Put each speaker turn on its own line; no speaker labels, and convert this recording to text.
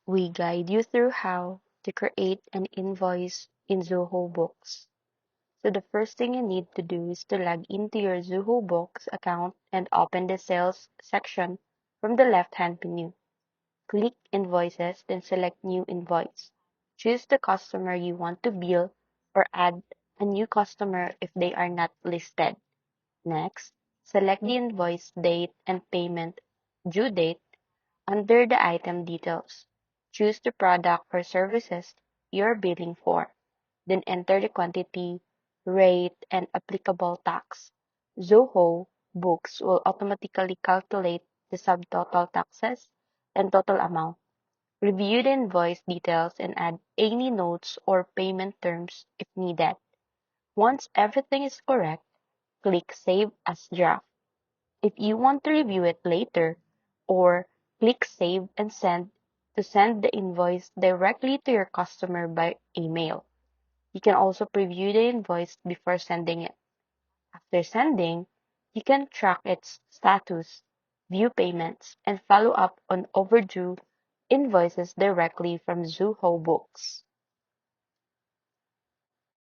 We guide you through how to create an invoice in Zoho Books. So the first thing you need to do is to log into your Zoho Books account and open the sales section from the left-hand menu. Click Invoices, then select New Invoice. Choose the customer you want to bill or add a new customer if they are not listed. Next, select the invoice date and payment due date under the item details. Choose the product or services you're billing for. Then enter the quantity, rate, and applicable tax. Zoho Books will automatically calculate the subtotal taxes and total amount. Review the invoice details and add any notes or payment terms if needed. Once everything is correct, click Save as Draft. If you want to review it later, or click Save and Send to send the invoice directly to your customer by email. You can also preview the invoice before sending it. After sending, you can track its status, view payments, and follow up on overdue invoices directly from Zoho Books.